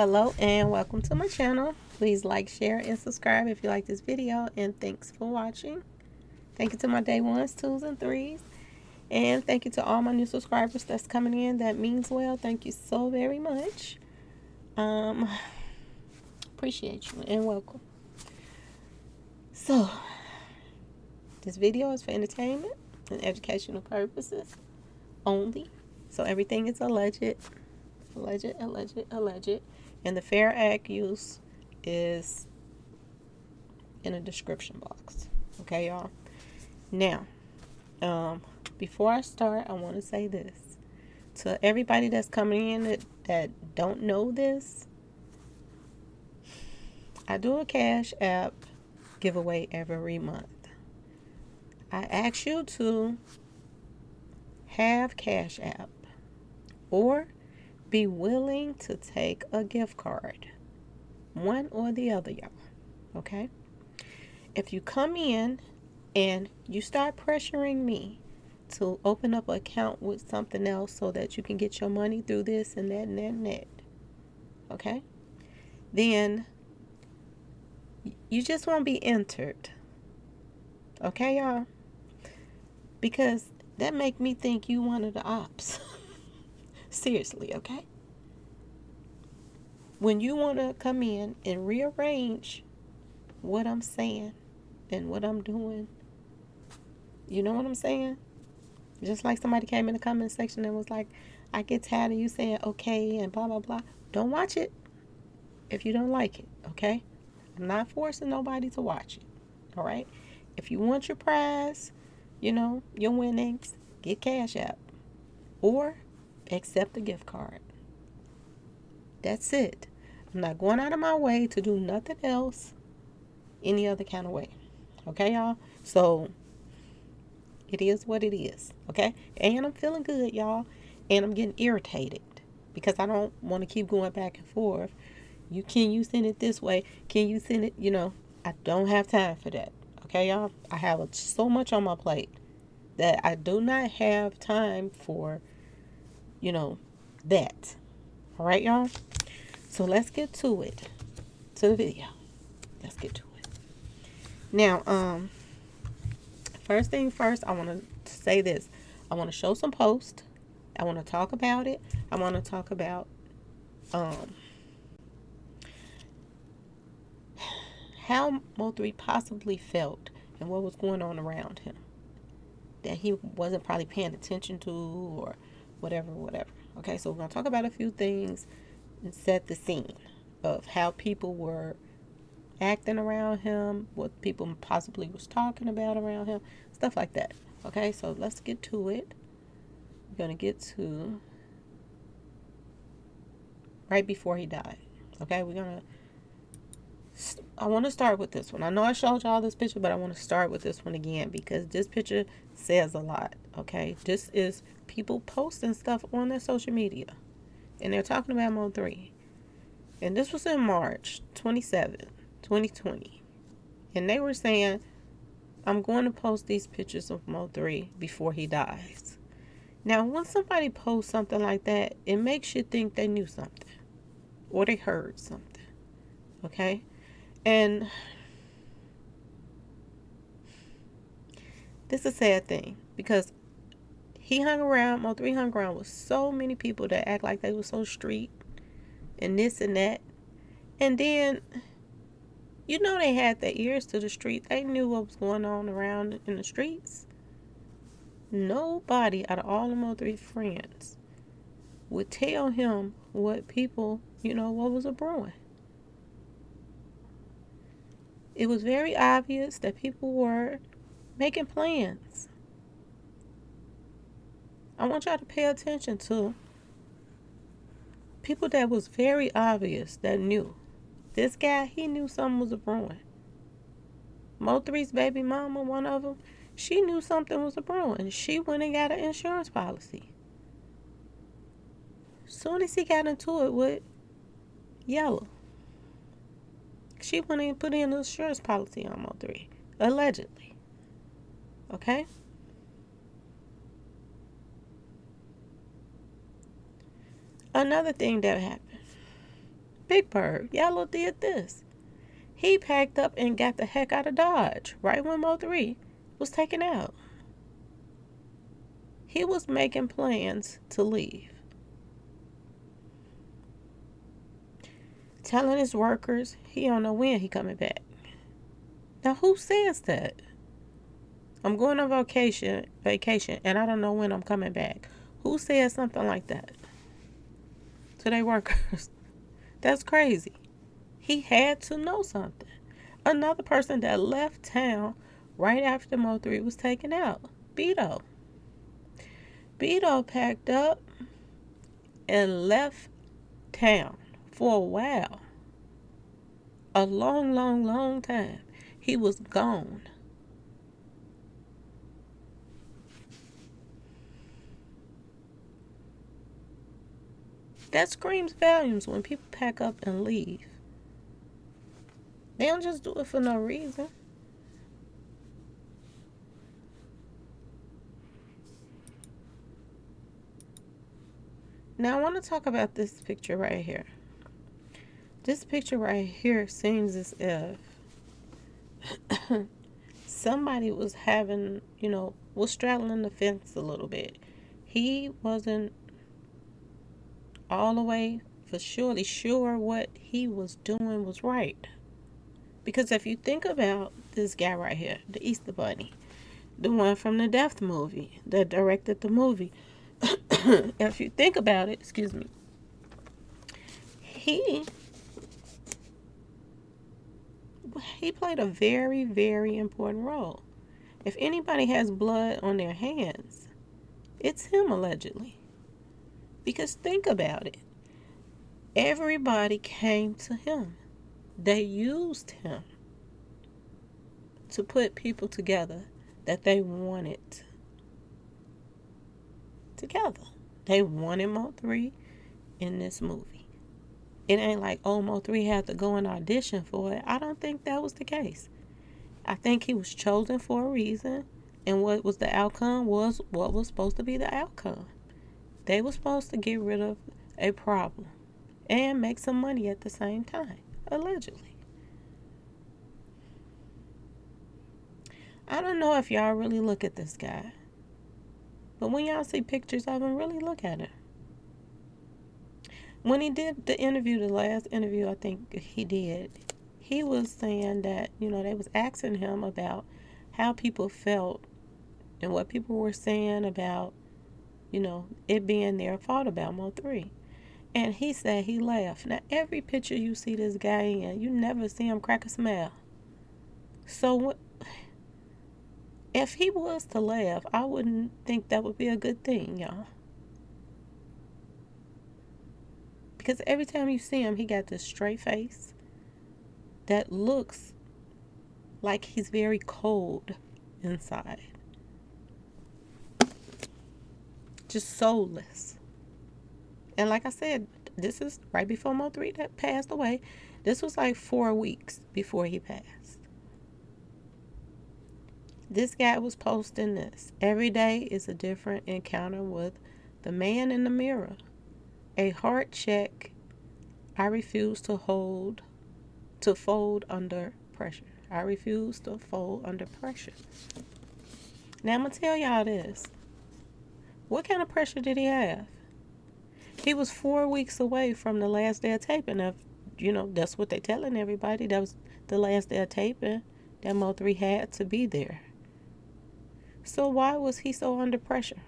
Hello and welcome to my channel. Please like, share, and subscribe if you like this video, and thanks for watching. Thank you to my day ones, twos, and threes, and thank you to all my new subscribers that's coming in. That means well. Thank you so very much. Appreciate you and welcome. So this video is for entertainment and educational purposes only. So everything is alleged, and the fair act use is in a description box. Okay, y'all. Now, before I start, I want to say this to everybody that's coming in that don't know this. I do a Cash App giveaway every month. I ask you to have Cash App or be willing to take a gift card. One or the other, y'all. Okay? If you come in and you start pressuring me to open up an account with something else so that you can get your money through this and that and that and that, okay? Then you just won't be entered. Okay, y'all? Because that make me think you one of the ops. Seriously, okay? When you want to come in and rearrange what I'm saying and what I'm doing, you know what I'm saying? Just like somebody came in the comment section and was like, I get tired of you saying okay and blah, blah, blah. Don't watch it if you don't like it, okay? I'm not forcing nobody to watch it, all right? If you want your prize, your winnings, get Cash App or accept a gift card. That's it. I'm not going out of my way to do nothing else any other kind of way, okay, y'all? So it is what it is, okay? And I'm feeling good, y'all. And I'm getting irritated because I don't want to keep going back and forth. Can you send it this way? Can you send it, I don't have time for that, okay, y'all? I have so much on my plate that I do not have time for, that. All right, y'all? So let's get to it, to the video. Let's get to it. Now, first thing first, I want to say this. I want to show some posts. I want to talk about it. I want to talk about how Mo3 possibly felt and what was going on around him that he wasn't probably paying attention to or whatever. Okay, so we're going to talk about a few things and set the scene of how people were acting around him, what people possibly was talking about around him, stuff like that. Okay, so let's get to it. We're going to get to right before he died. Okay, I want to start with this one. I know I showed y'all this picture, but I want to start with this one again because this picture says a lot. Okay, this is people posting stuff on their social media and they're talking about Mo3. And this was in March 27th, 2020. And they were saying, I'm going to post these pictures of Mo3 before he dies. Now, when somebody posts something like that, it makes you think they knew something or they heard something. Okay? And this is a sad thing because Mo3 hung around with so many people that act like they were so street and this and that. And then, they had their ears to the street. They knew what was going on around in the streets. Nobody out of all the Mo3 friends would tell him what people, what was a brewing. It was very obvious that people were making plans. I want y'all to pay attention to people that was very obvious that knew. This guy, he knew something was a brewing. Mo3's baby mama, one of them, she knew something was a brewing. She went and got an insurance policy. Soon as he got into it with Yellow, she went and put in an insurance policy on Mo3, allegedly. Okay? Another thing that happened. Big Bird. Yellow did this. He packed up and got the heck out of Dodge right when Mo3 was taken out. He was making plans to leave. Telling his workers he don't know when he coming back. Now who says that? I'm going on vacation, and I don't know when I'm coming back. Who says something like that to their workers? That's crazy. He had to know something. Another person that left town right after Mo3 was taken out, Bedo. Bedo packed up and left town for a while. A long, long, long time. He was gone. That screams volumes when people pack up and leave. They don't just do it for no reason. Now I want to talk about this picture right here. This picture right here seems as if somebody was having, was straddling the fence a little bit. He wasn't all the way for surely sure what he was doing was right. Because if you think about this guy right here, the Easter Bunny, the one from the Death movie that directed the movie, if you think about it, he played a very, very important role. If anybody has blood on their hands, it's him allegedly. Because think about it. Everybody came to him. They used him to put people together that they wanted together. They wanted Mo3 in this movie. It ain't like, Mo3 had to go and audition for it. I don't think that was the case. I think he was chosen for a reason, and what was the outcome was what was supposed to be the outcome. They were supposed to get rid of a problem and make some money at the same time, allegedly. I don't know if y'all really look at this guy, but when y'all see pictures of him, really look at him. When he did the interview, the last interview I think he did, he was saying that, they was asking him about how people felt and what people were saying about, it being their fault about Mo3. And he said he laughed. Now, every picture you see this guy in, you never see him crack a smile. So, if he was to laugh, I wouldn't think that would be a good thing, y'all. Because every time you see him, he got this straight face that looks like he's very cold inside. Just soulless. And like I said, this is right before Mo3 that passed away. This was like 4 weeks before he passed. This guy was posting this. Every day is a different encounter with the man in the mirror. A heart check. I refuse to fold under pressure. I refuse to fold under pressure. Now I'm going to tell y'all this. What kind of pressure did he have? He was 4 weeks away from the last day of taping. That's what they're telling everybody. That was the last day of taping. That Mo3 had to be there. So why was he so under pressure?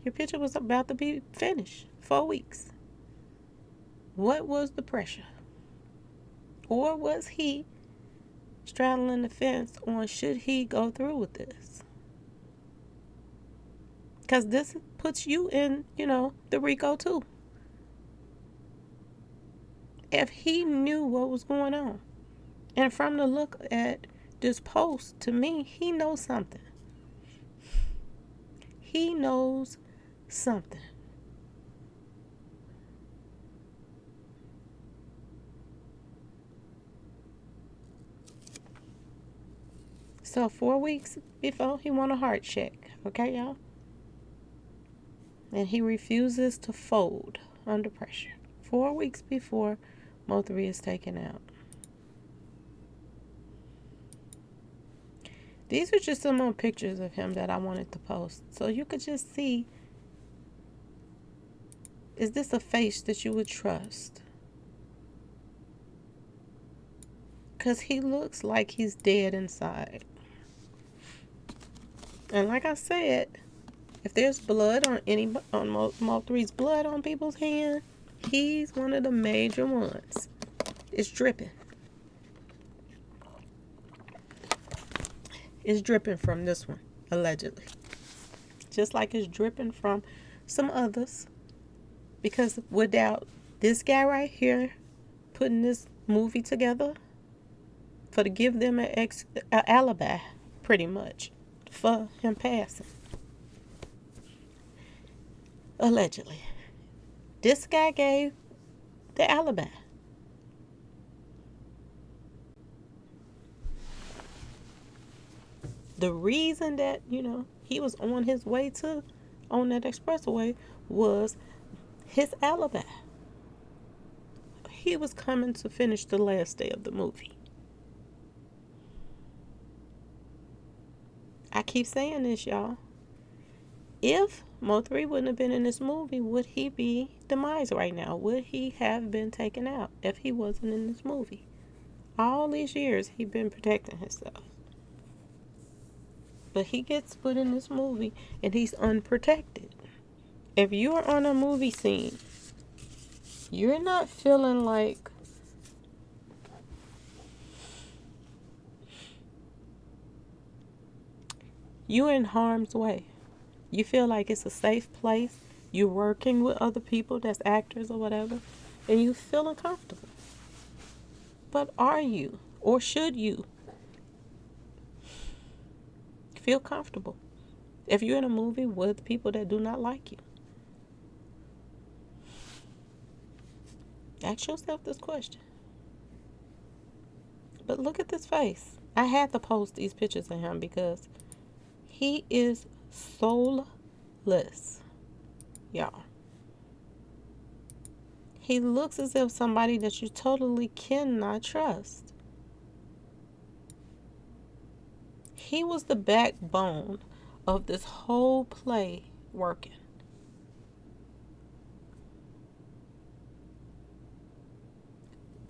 Your picture was about to be finished. 4 weeks. What was the pressure? Or was he straddling the fence on should he go through with this? Because this puts you in, the RICO too. If he knew what was going on. And from the look at this post, to me, he knows something. He knows something. So 4 weeks before, he want a heart check. Okay, y'all? And he refuses to fold under pressure. 4 weeks before Mo3 is taken out. These are just some more pictures of him that I wanted to post. So you could just see, is this a face that you would trust? Because he looks like he's dead inside. And like I said, if there's blood on Mo3's blood on people's hand, he's one of the major ones. It's dripping. It's dripping from this one, allegedly. Just like it's dripping from some others. Because without this guy right here putting this movie together for to give them an alibi, pretty much, for him passing. Allegedly. This guy gave the alibi. The reason that, he was on his way on that expressway was his alibi. He was coming to finish the last day of the movie. I keep saying this, y'all. If Mo3 wouldn't have been in this movie, would he be demised right now? Would he have been taken out if he wasn't in this movie? All these years, he's been protecting himself. But he gets put in this movie and he's unprotected. If you're on a movie scene, you're not feeling like you're in harm's way. You feel like it's a safe place. You're working with other people that's actors or whatever, and you feel uncomfortable. But are you, or should you feel comfortable if you're in a movie with people that do not like you? Ask yourself this question. But look at this face. I had to post these pictures of him because he is soulless, y'all. He looks as if somebody that you totally cannot trust. He was the backbone of this whole play working.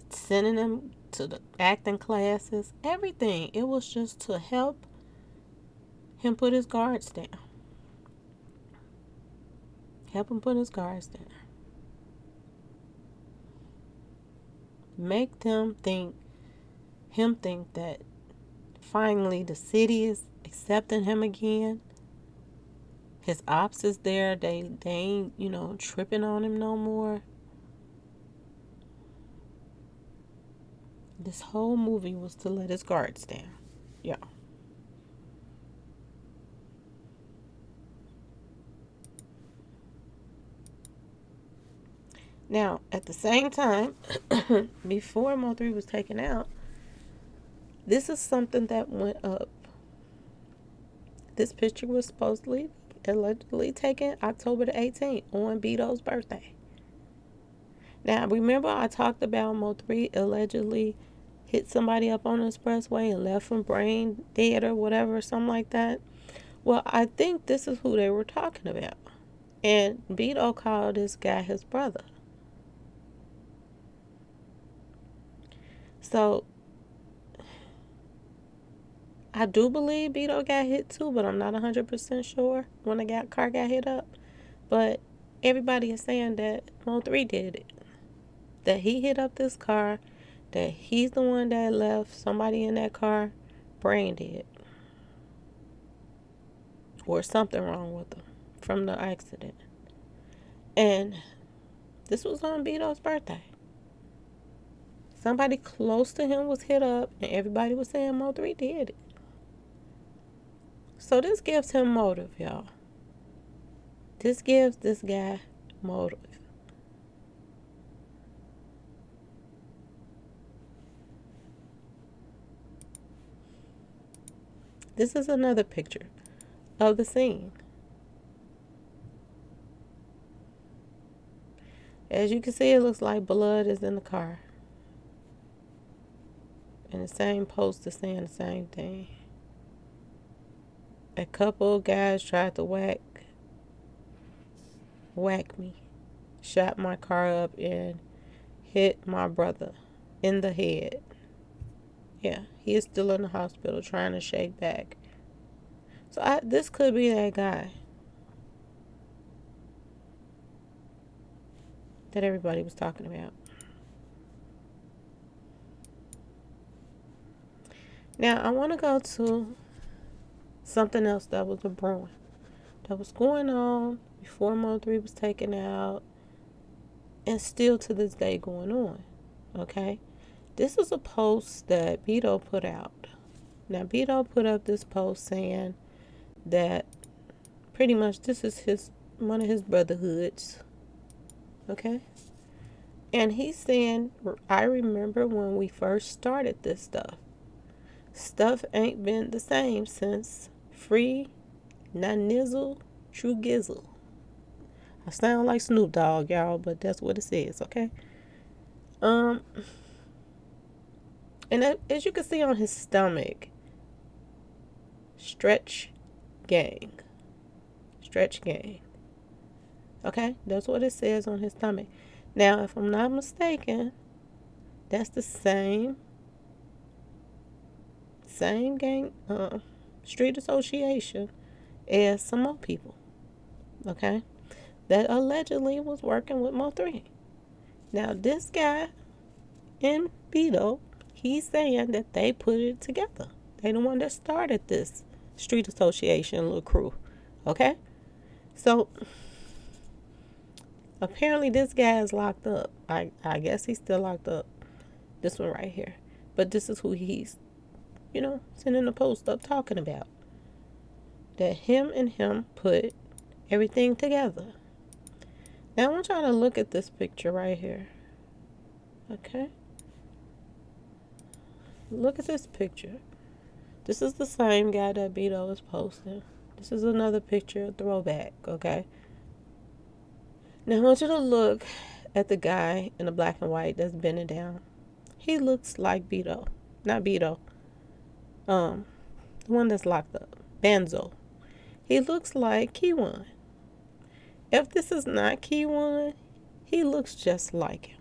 Sending him to the acting classes, everything. It was just to help him put his guards down. Help him put his guards down. Make them think that finally the city is accepting him again. His ops is there. They ain't, tripping on him no more. This whole movie was to let his guards down. Yeah. Now, at the same time, before Mo3 was taken out, this is something that went up. This picture was allegedly taken October the 18th on Bedo's birthday. Now, remember I talked about Mo3 allegedly hit somebody up on the expressway and left him brain dead or whatever, something like that? Well, I think this is who they were talking about. And Bedo called this guy his brother. So, I do believe Bedo got hit too, but I'm not 100% sure when the car got hit up. But everybody is saying that Mo3 did it. That he hit up this car, that he's the one that left somebody in that car brain dead. Or something wrong with them from the accident. And this was on Bedo's birthday. Somebody close to him was hit up, and everybody was saying Mo3 did it. So this gives him motive, y'all. This gives this guy motive. This is another picture of the scene. As you can see, it looks like blood is in the car. And the same post is saying the same thing. A couple of guys tried to whack me. Shot my car up and hit my brother in the head. Yeah, he is still in the hospital trying to shake back. So this could be that guy that everybody was talking about. Now, I want to go to something else that was a brewing. That was going on before Mo3 was taken out. And still to this day going on. Okay? This is a post that Bedo put out. Now, Bedo put up this post saying that pretty much this is one of his brotherhoods. Okay? And he's saying, I remember when we first started this stuff. Stuff ain't been the same since free, non-nizzle, true gizzle. I sound like Snoop Dogg, y'all, but that's what it says, okay? And as you can see on his stomach, stretch gang. Stretch gang. Okay? That's what it says on his stomach. Now, if I'm not mistaken, that's the same gang, street association as some more people. Okay? That allegedly was working with Mo3. Now, this guy in Bedo, he's saying that they put it together. They the one that started this street association little crew. Okay? So, apparently this guy is locked up. I guess he's still locked up. This one right here. But this is who he's, sending a post up talking about. That him put everything together. Now, I want y'all to look at this picture right here. Okay? Look at this picture. This is the same guy that Bedo is posting. This is another picture, throwback, okay? Now, I want you to look at the guy in the black and white that's bending down. He looks like Bedo. Not Bedo. The one that's locked up. Banzo. He looks like Keyone. If this is not Keyone, he looks just like him.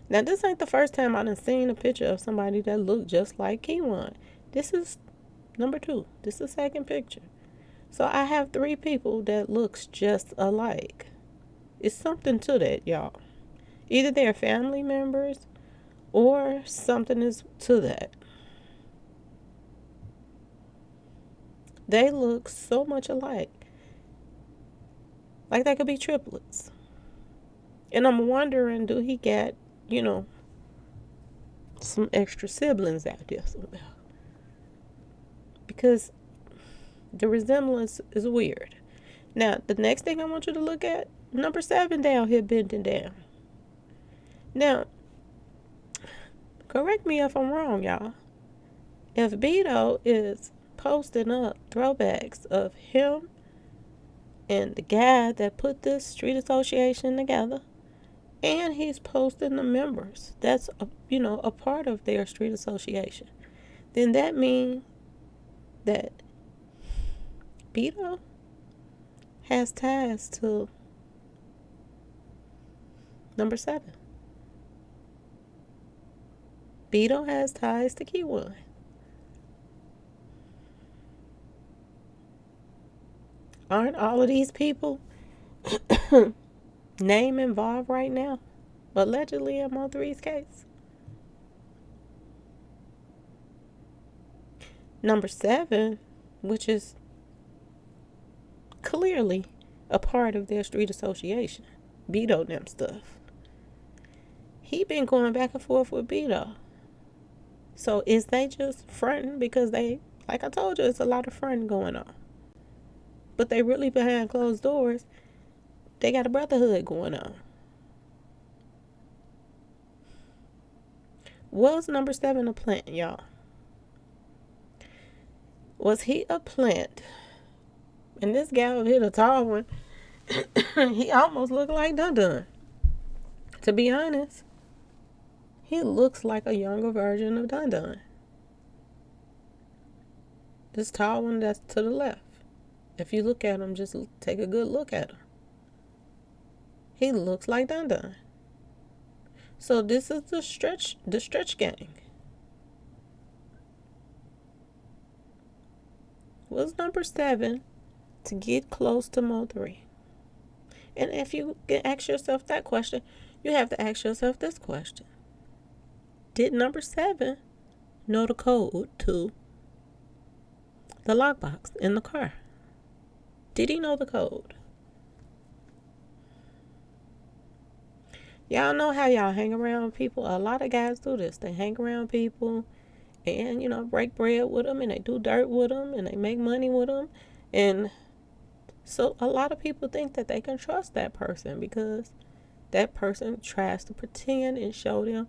Now, this ain't the first time I done seen a picture of somebody that looked just like Keyone. This is number 2. This is the second picture. So I have 3 people that looks just alike. It's something to that, y'all. Either they're family members or something is to that. They look so much alike. Like they could be triplets. And I'm wondering, do he get, some extra siblings out there somewhere? Because the resemblance is weird. Now, the next thing I want you to look at, number 7 down here bending down. Now, correct me if I'm wrong, y'all. If Bedo is posting up throwbacks of him and the guy that put this street association together, and he's posting the members that's a part of their street association, then that means that Bedo has ties to number 7. Bedo has ties to Keyone. Aren't all of these people name involved right now? Allegedly in Mo3's case. Number 7, which is clearly a part of their street association. Bedo them stuff. He been going back and forth with Bedo. So is they just fronting because they, like I told you, it's a lot of fronting going on. But they really behind closed doors, they got a brotherhood going on. Was number 7 a plant, y'all? Was he a plant? And this guy over here, the tall one, He almost looked like Dun. To be honest, he looks like a younger version of Dun. This tall one that's to the left. If you look at him, just take a good look at him. He looks like Dun. So this is the stretch gang. Was number 7 to get close to Mo3? And if you can ask yourself that question, you have to ask yourself this question. Did number 7 know the code to the lockbox in the car? Did he know the code? Y'all know how y'all hang around people. A lot of guys do this. They hang around people and, break bread with them, and they do dirt with them, and they make money with them. And so a lot of people think that they can trust that person because that person tries to pretend and show them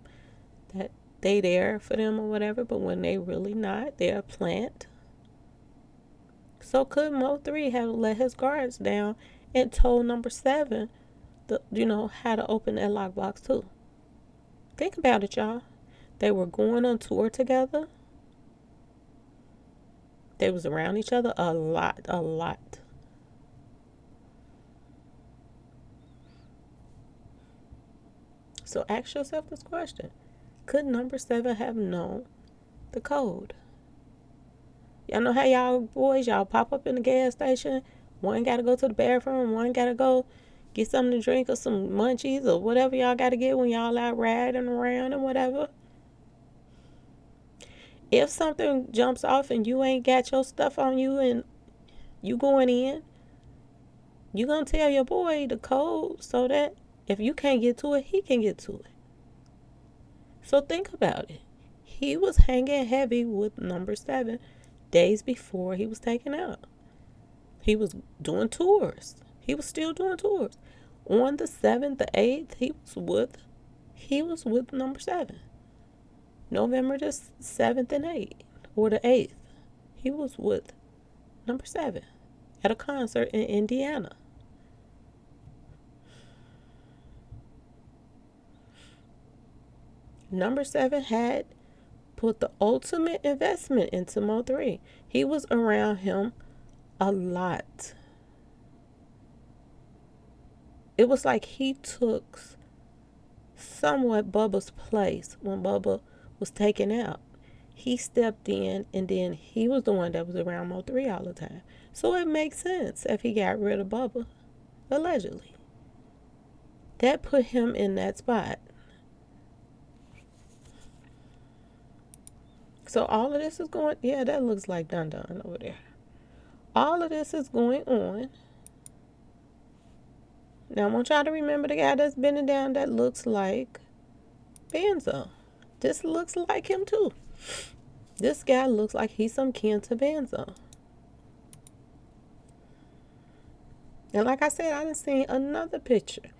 that they there for them or whatever, but when they really not, they're a plant. So could Mo3 have let his guards down and told number 7 how to open that lockbox too? Think about it, y'all. They were going on tour together. They was around each other a lot. So ask yourself this question. Could number 7 have known the code? Y'all know how y'all boys, y'all pop up in the gas station. One got to go to the bathroom. One got to go get something to drink or some munchies or whatever y'all got to get when y'all out riding around and whatever. If something jumps off and you ain't got your stuff on you and you going in, you going to tell your boy the code so that if you can't get to it, he can get to it. So think about it. He was hanging heavy with number 7 days before he was taken out. He was doing tours. He was still doing tours. On the 7th, the 8th, he was with number 7. November the 7th and 8th, or the 8th, he was with number 7 at a concert in Indiana. Number 7 had put the ultimate investment into Mo3. He was around him a lot. It was like he took somewhat Bubba's place when Bubba was taken out. He stepped in, and then he was the one that was around Mo3 all the time. So it makes sense if he got rid of Bubba, allegedly. That put him in that spot. So all of this is going, yeah, that looks like Dun over there. All of this is going on. Now I want y'all to remember the guy that's bending down that looks like Benzo. This looks like him too. This guy looks like he's some kin to Benzo. And like I said, I done seen another picture.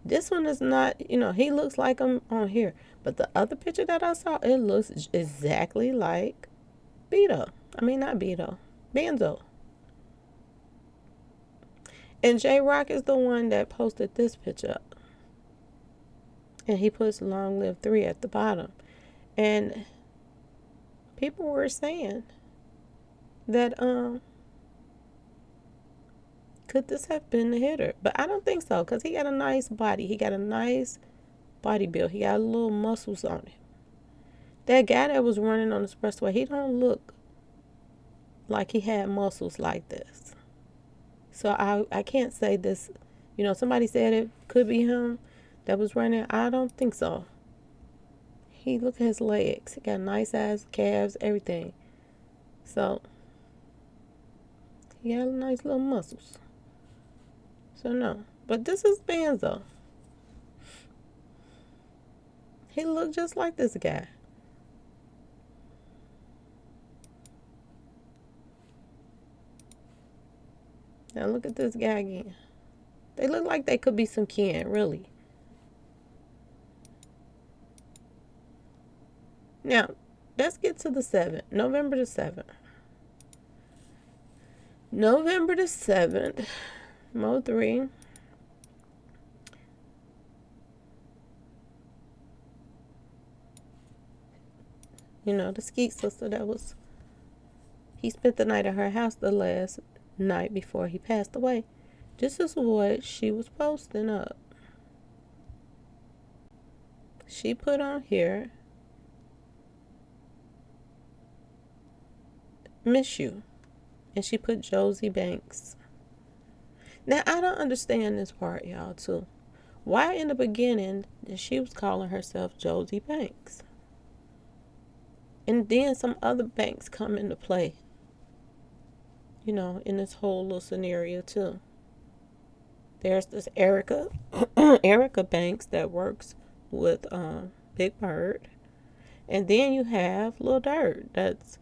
This one is not, he looks like him on here. But the other picture that I saw, it looks exactly like Bedo. I mean, not Bedo. Benzo. And J-Rock is the one that posted this picture up. And he puts Long Live 3 at the bottom. And people were saying that, could this have been the hitter? But I don't think so, because he got a nice body. He got a nice body build. He got little muscles on him. That guy that was running on the expressway, he don't look like he had muscles like this. So I can't say this. Somebody said it could be him that was running. I don't think so. He look at his legs. He got nice ass calves, everything. So he got nice little muscles. So no. But this is Benzo. He looked just like this guy. Now look at this guy again. They look like they could be some kin, really. Now, let's get to the 7th. November the 7th. November the 7th, Mo3 the Skeet sister he spent the night at her house the last night before he passed away. This is what she was posting up. She put on here, miss you. And she put Josie Banks. Now, I don't understand this part, y'all, too. Why in the beginning that she was calling herself Josie Banks? And then some other banks come into play, in this whole little scenario, too. There's this Erica Banks that works with Big Bird. And then you have Lil Durk that's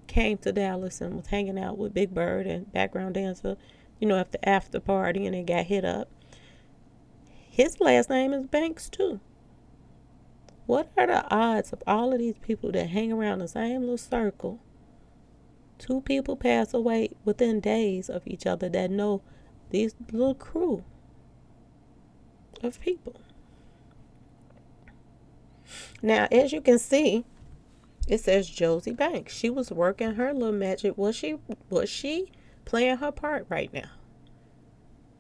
came to Dallas and was hanging out with Big Bird and background dancer, at the after party, and it got hit up. His last name is Banks too. What are the odds of all of these people that hang around the same little circle? 2 people pass away within days of each other that know these little crew of people. Now, as you can see, it says Josie Banks. She was working her little magic. Was she playing her part right now?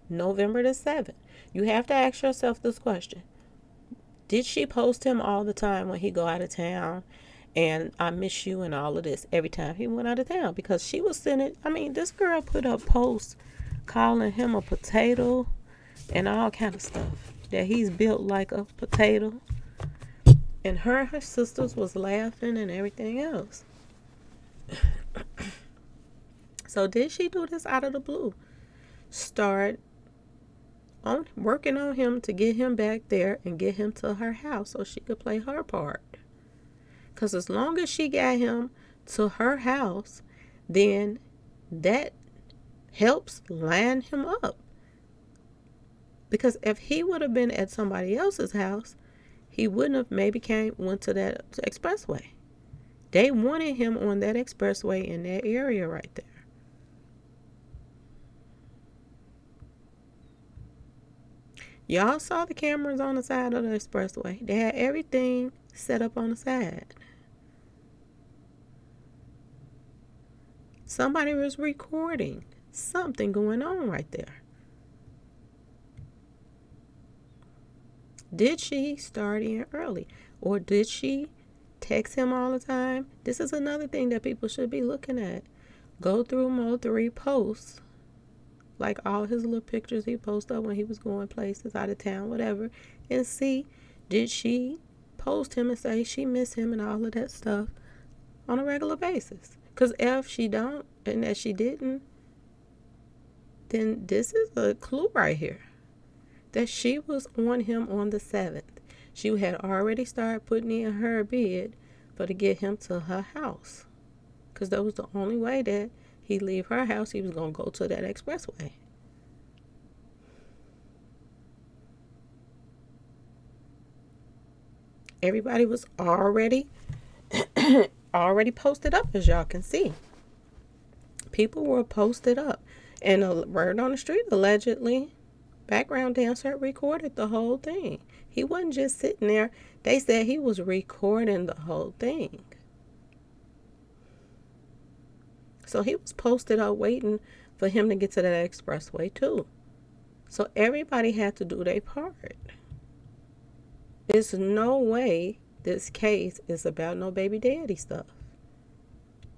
November the 7th. You have to ask yourself this question. Did she post him all the time when he go out of town? And I miss you and all of this every time he went out of town? Because she was sending, this girl put up posts calling him a potato and all kind of stuff. That he's built like a potato. And her sisters was laughing and everything else. So did she do this out of the blue? Start on working on him to get him back there and get him to her house so she could play her part. Because as long as she got him to her house, then that helps line him up. Because if he would have been at somebody else's house, he wouldn't have maybe went to that expressway. They wanted him on that expressway in that area right there. Y'all saw the cameras on the side of the expressway. They had everything set up on the side. Somebody was recording something going on right there. Did she start in early? Or did she text him all the time? This is another thing that people should be looking at. Go through Mo3 posts, like all his little pictures he posted up when he was going places, out of town, whatever, and see, did she post him and say she miss him and all of that stuff on a regular basis? Because if she don't, and that she didn't, then this is a clue right here. That she was on him on the 7th. She had already started putting in her bid to get him to her house. Because that was the only way that he'd leave her house. He was going to go to that expressway. Everybody was already posted up, as y'all can see. People were posted up. And a word on the street, allegedly, background dancer recorded the whole thing. He wasn't just sitting there. They said he was recording the whole thing. So he was posted up waiting for him to get to that expressway too. So everybody had to do their part. There's no way this case is about no baby daddy stuff.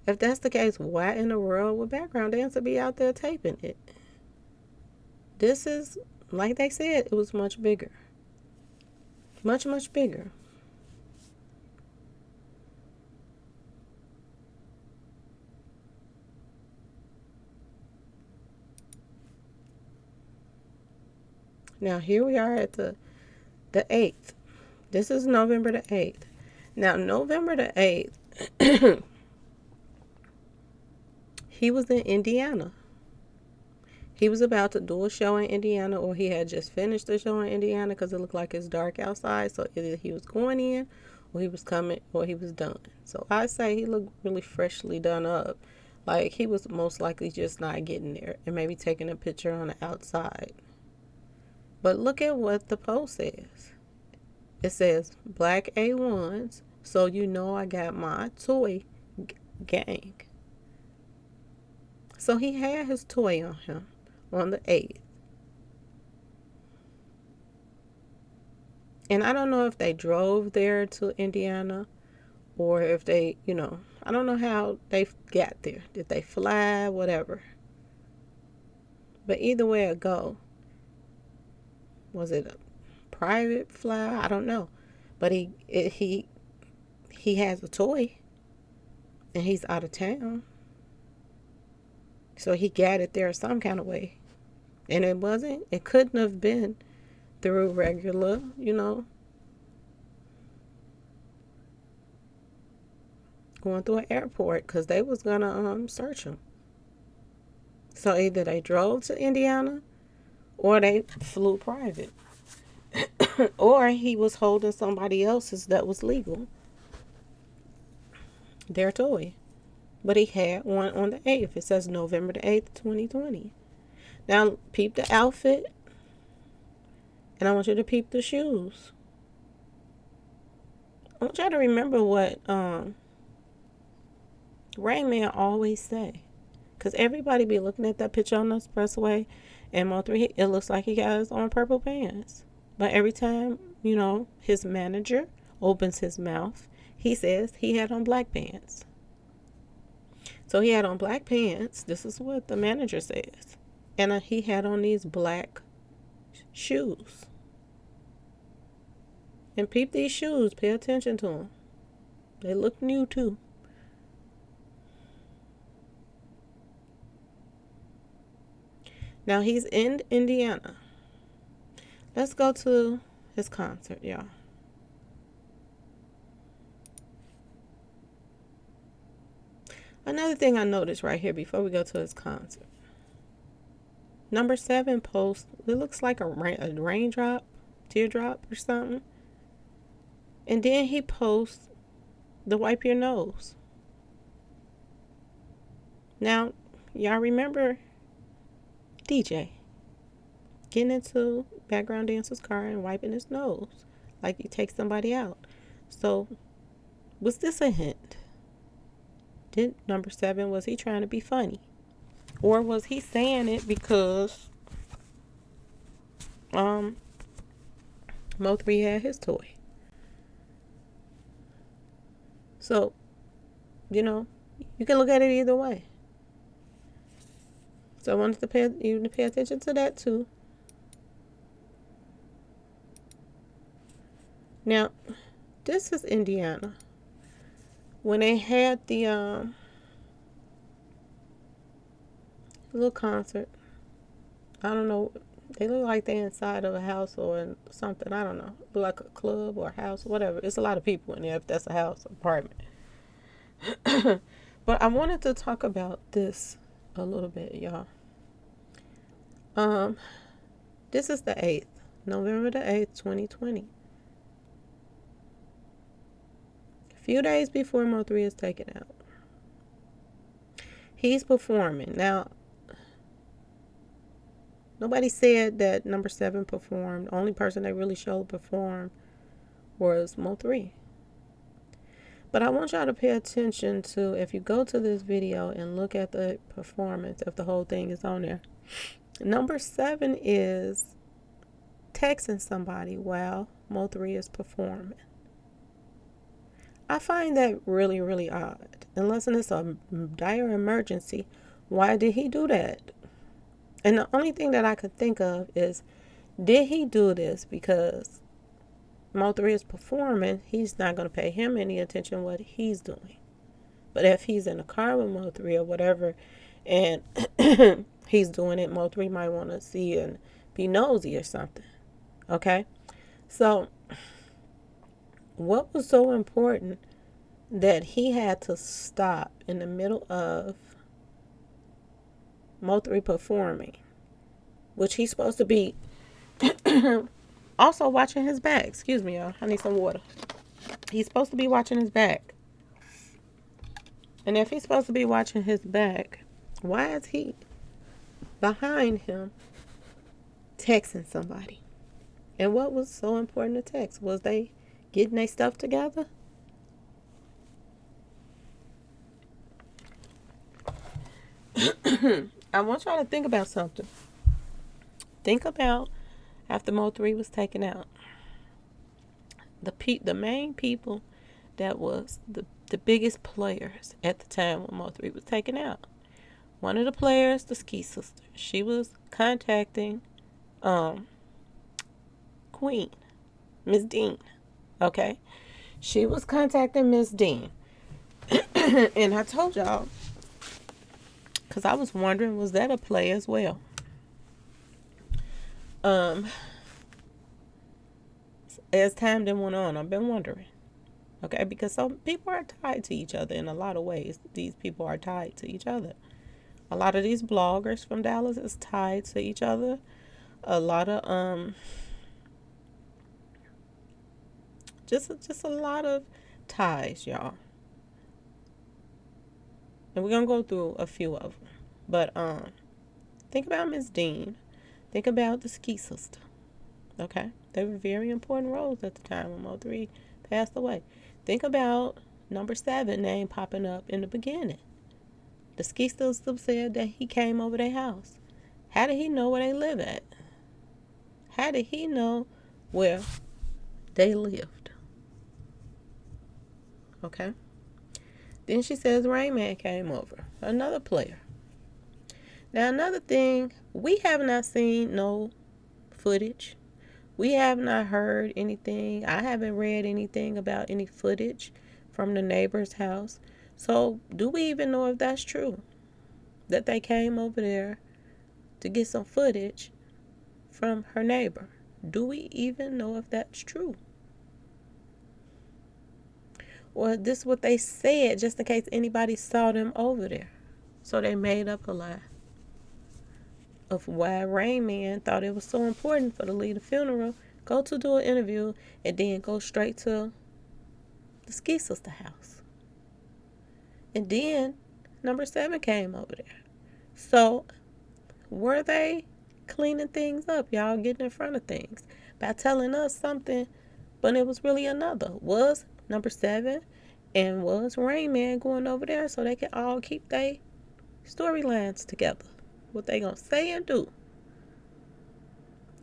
If that's the case, why in the world would background dancer be out there taping it? This is, like they said, it was much bigger. Much, much bigger. Now, here we are at the 8th. This is November the 8th. Now, November the 8th, he was in Indiana. He was about to do a show in Indiana, or he had just finished the show in Indiana because it looked like it's dark outside. So either he was going in, or he was coming, or he was done. So I say he looked really freshly done up. Like he was most likely just not getting there and maybe taking a picture on the outside. But look at what the post says. It says, Black A1s So you know I got my toy gang. So he had his toy on him on the 8th. And I don't know if they drove there to Indiana or if they, I don't know how they got there. Did they fly? Whatever. But either way it go, was it a private fly? I don't know. But he has a toy and he's out of town. So he got it there some kind of way. And it couldn't have been through regular, going through an airport, because they was going to search him. So either they drove to Indiana or they flew private. Or he was holding somebody else's that was legal, their toy. But he had one on the 8th. It says November the 8th, 2020. Now, peep the outfit. And I want you to peep the shoes. I want y'all to remember what Rainman always say. Because everybody be looking at that picture on the expressway. And Mo3, it looks like he got his on purple pants. But every time, his manager opens his mouth, he says he had on black pants. So he had on black pants. This is what the manager says. And he had on these black shoes. And peep these shoes. Pay attention to them. They look new too. Now he's in Indiana. Let's go to his concert, y'all. Another thing I noticed right here before we go to his concert. Number 7 post, it looks like a raindrop, teardrop or something. And then he posts the wipe your nose. Now, y'all remember DJ getting into background dancer's car and wiping his nose like he takes somebody out. So, was this a hint? Did number 7, was he trying to be funny? Or was he saying it because Mo3 had his toy? So, you can look at it either way. So I wanted you to pay attention to that too. Now, this is Indiana. When they had the little concert, I don't know, they look like they're inside of a house or something. I don't know. Look like a club or a house, whatever. It's a lot of people in there if that's a house, apartment. But I wanted to talk about this a little bit, y'all. This is the 8th, November the 8th, 2020. A few days before Mo3 is taken out. He's performing. Now, nobody said that number 7 performed. The only person they really showed perform was Mo3. But I want y'all to pay attention to, if you go to this video and look at the performance, if the whole thing is on there. Number 7 is texting somebody while Mo3 is performing. I find that really, really odd. Unless it's a dire emergency, why did he do that? And the only thing that I could think of is, did he do this because Mo3 is performing, he's not going to pay him any attention what he's doing. But if he's in a car with Mo3 or whatever, and he's doing it, Mo3 might want to see and be nosy or something. Okay? So, what was so important that he had to stop in the middle of Mo3 performing, which he's supposed to be also watching his back. Excuse me, y'all. I need some water. He's supposed to be watching his back. And if he's supposed to be watching his back, why is he behind him texting somebody? And what was so important to text? Was they getting their stuff together? I want y'all to think about something. Think about after Mo3 was taken out. The main people that was the biggest players at the time when Mo3 was taken out. One of the players, the Skeet sister, she was contacting Queen, Miss Dean. Okay? She was contacting Miss Dean. And I told y'all, because I was wondering, was that a play as well? As time then went on, I've been wondering. Okay, because some people are tied to each other in a lot of ways. These people are tied to each other. A lot of these bloggers from Dallas is tied to each other. A lot of just a lot of ties, y'all. And we're gonna go through a few of them. But think about Miss Dean. Think about the Skeet sister. Okay, they were very important roles at the time when Mo3 passed away. Think about number 7 name popping up in the beginning. The Skeet sister said that he came over their house. How did he know where they live at? How did he know where they lived? Okay. Then she says Rainman came over. Another player. Now another thing, we have not seen no footage. We have not heard anything. I haven't read anything about any footage from the neighbor's house. So do we even know if that's true? That they came over there to get some footage from her neighbor. Do we even know if that's true? Or this is what they said just in case anybody saw them over there. So they made up a lie of why Rainman thought it was so important for to leave the funeral, go to do an interview, and then go straight to the Skeet sister house. And then number 7 came over there. So were they cleaning things up, y'all, getting in front of things by telling us something, but it was really another? Was number 7 and was Rainman going over there so they could all keep their storylines together? What they gonna say and do?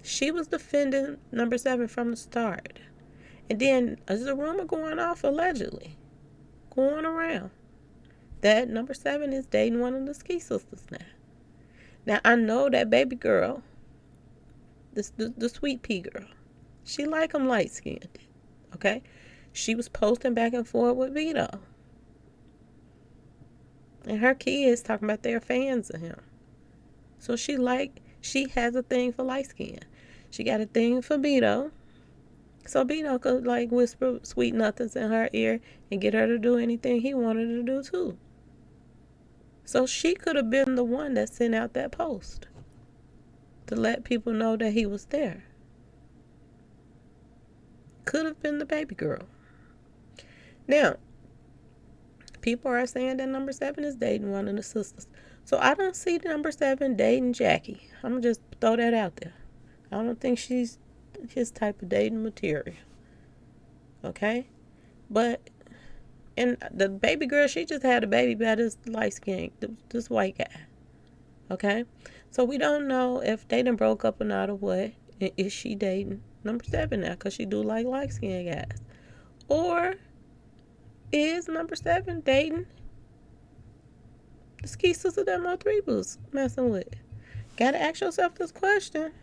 She was defending number 7 from the start. And then there's a rumor going off, allegedly, going around, that number 7 is dating one of the Skeet sisters now. Now, I know that baby girl, the sweet pea girl, she like him light-skinned, okay? She was posting back and forth with Bedo. And her kids talking about they're fans of him. So she has a thing for light skin. She got a thing for Bedo. So Bedo could like whisper sweet nothings in her ear and get her to do anything he wanted her to do too. So she could have been the one that sent out that post to let people know that he was there. Could have been the baby girl. Now, people are saying that number 7 is dating one of the sisters. So I don't see number 7 dating Jackie. I'm going to just throw that out there. I don't think she's his type of dating material. Okay? But, and the baby girl, she just had a baby by this light skin, this white guy. Okay? So we don't know if they done broke up or not or what. And is she dating number 7 now? Because she do like light skin guys. Or is number 7 dating the Skeet sister that Mo3 was messing with? Gotta ask yourself this question.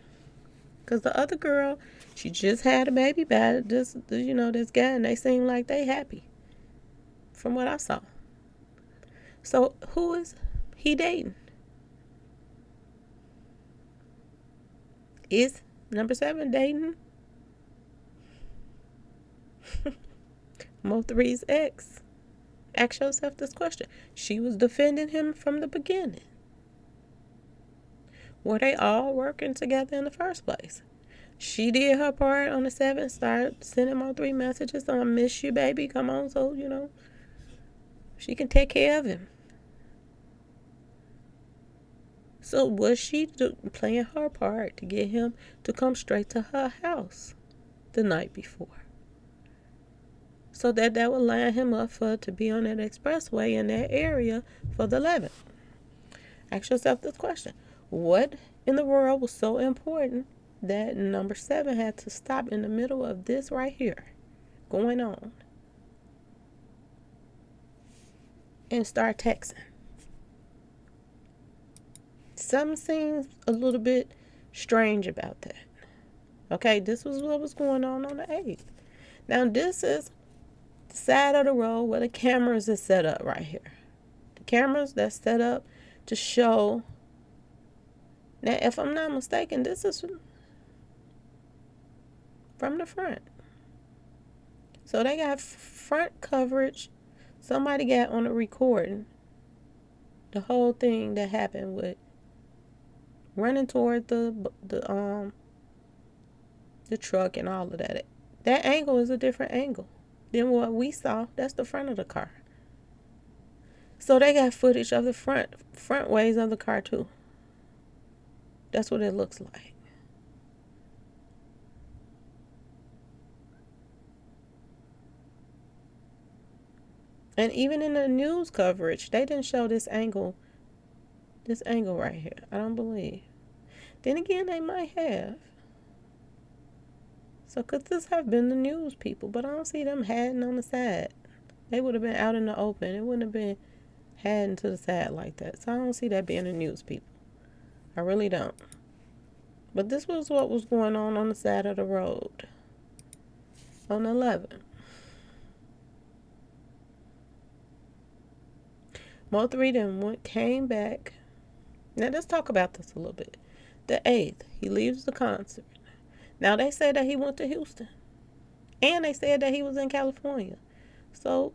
Because the other girl, she just had a baby by this guy, and they seem like they happy. From what I saw. So, who is he dating? Is number 7 dating Mo3's ex? Ask yourself this question. She was defending him from the beginning. Were they all working together in the first place? She did her part on the 7th, started sending Mo3 messages on, I miss you, baby, come on, so, she can take care of him. So was she playing her part to get him to come straight to her house the night before? So that would line him up to be on that expressway in that area for the 11th. Ask yourself this question. What in the world was so important that number 7 had to stop in the middle of this right here going on and start texting? Something seems a little bit strange about that. Okay, this was what was going on the 8th. Now, this is the side of the road where the cameras is set up right here. The cameras that's set up to show. Now, if I'm not mistaken, this is from the front. So they got front coverage. Somebody got on a recording the whole thing that happened with running toward the truck and all of that. That angle is a different angle than what we saw. That's the front of the car. So they got footage of the front ways of the car too. That's what it looks like. And even in the news coverage, they didn't show this angle right here. I don't believe. Then again, they might have. So could this have been the news people? But I don't see them hiding on the side. They would have been out in the open. It wouldn't have been hiding to the side like that. So I don't see that being the news people. I really don't. But this was what was going on the side of the road on 11. Mo3 then came back. Now let's talk about this a little bit. The 8th, he leaves the concert. Now they said that he went to Houston. And they said that he was in California. So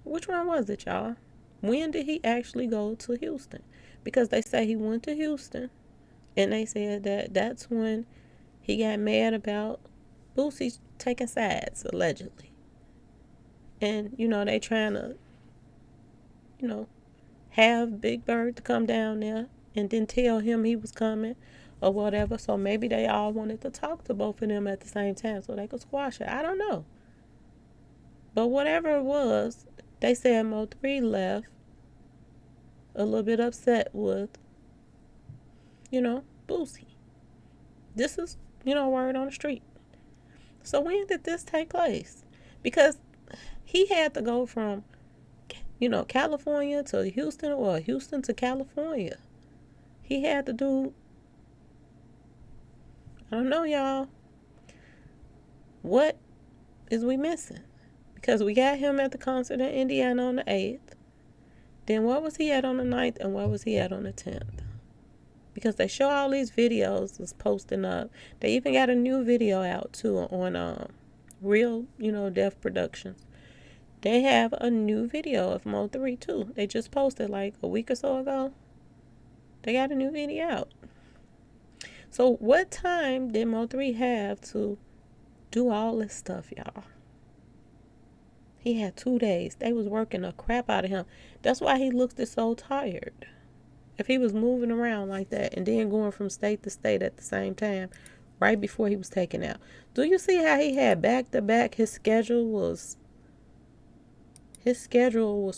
which one was it, y'all? When did he actually go to Houston? Because they say he went to Houston. And they said that that's when he got mad about Boosie taking sides, allegedly. And, they trying to, have Big Bird to come down there and then tell him he was coming or whatever. So maybe they all wanted to talk to both of them at the same time so they could squash it. I don't know. But whatever it was, they said Mo3 left a little bit upset with, Boosie. This is, word on the street. So when did this take place? Because he had to go from, California to Houston or Houston to California. He had to do, I don't know, y'all. What is we missing? Because we got him at the concert in Indiana on the 8th. Then what was he at on the 9th and what was he at on the 10th? Because they show all these videos is posting up. They even got a new video out too on Real, Deaf Productions. They have a new video of Mo3 too. They just posted like a week or so ago. They got a new video out. So what time did Mo3 have to do all this stuff, y'all? He had 2 days. They was working the crap out of him. That's why he looked so tired. If he was moving around like that and then going from state to state at the same time, right before he was taken out. Do you see how he had back-to-back? His schedule was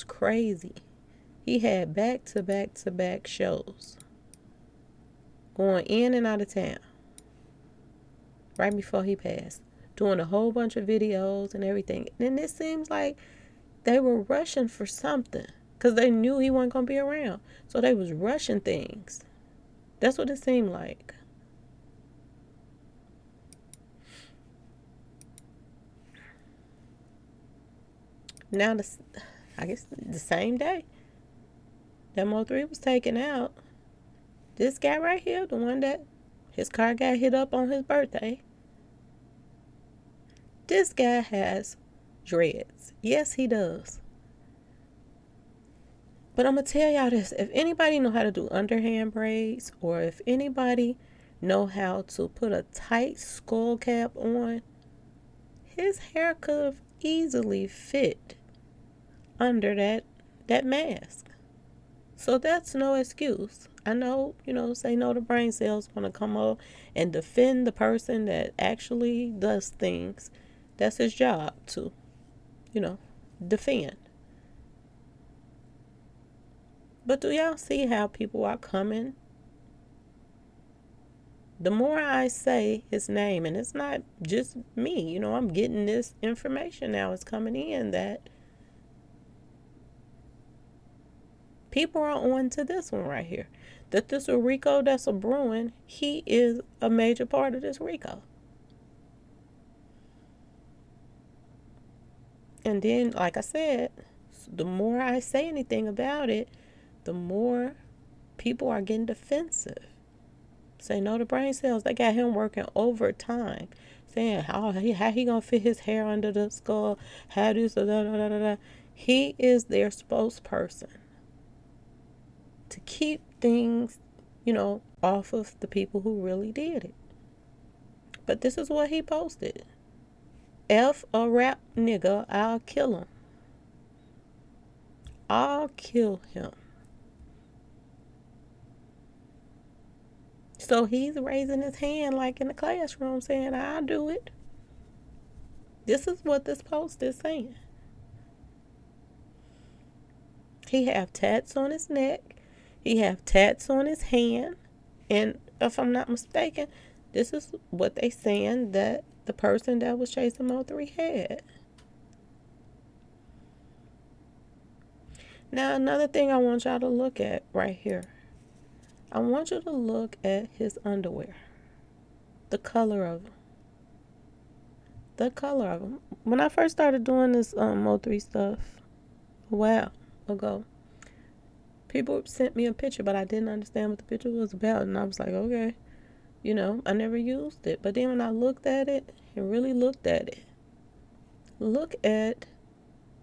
crazy. He had back-to-back-to-back shows going in and out of town right before he passed, doing a whole bunch of videos and everything. And it seems like they were rushing for something because they knew he wasn't going to be around. So they was rushing things. That's what it seemed like. Now, I guess the same day that Mo3 was taken out, this guy right here, the one that his car got hit up on his birthday, this guy has dreads. Yes, he does. But I'm going to tell y'all this. If anybody know how to do underhand braids or if anybody know how to put a tight skull cap on, his hair could have easily fit under that mask. So that's no excuse. I know, say no to brain cells want to come up and defend the person that actually does things. That's his job to, defend. But do y'all see how people are coming? The more I say his name, and it's not just me, I'm getting this information now. It's coming in that people are on to this one right here. That this RICO that's a brewing, he is a major part of this RICO. And then, like I said, the more I say anything about it, the more people are getting defensive. Say no to brain cells. They got him working overtime, saying how he gonna fit his hair under the skull, how this, da da da da da. He is their spokesperson to keep things, off of the people who really did it. But this is what he posted. F a rap nigga, I'll kill him. I'll kill him. So he's raising his hand like in the classroom saying, I'll do it. This is what this post is saying. He have tats on his neck. He have tats on his hand. And if I'm not mistaken, this is what they saying that the person that was chasing Mo3 had. Now, another thing I want y'all to look at right here. I want you to look at his underwear. The color of them. The color of them. When I first started doing this Mo3 stuff a while ago, people sent me a picture, but I didn't understand what the picture was about. And I was like, okay, I never used it. But then when I looked at it and really looked at it, look at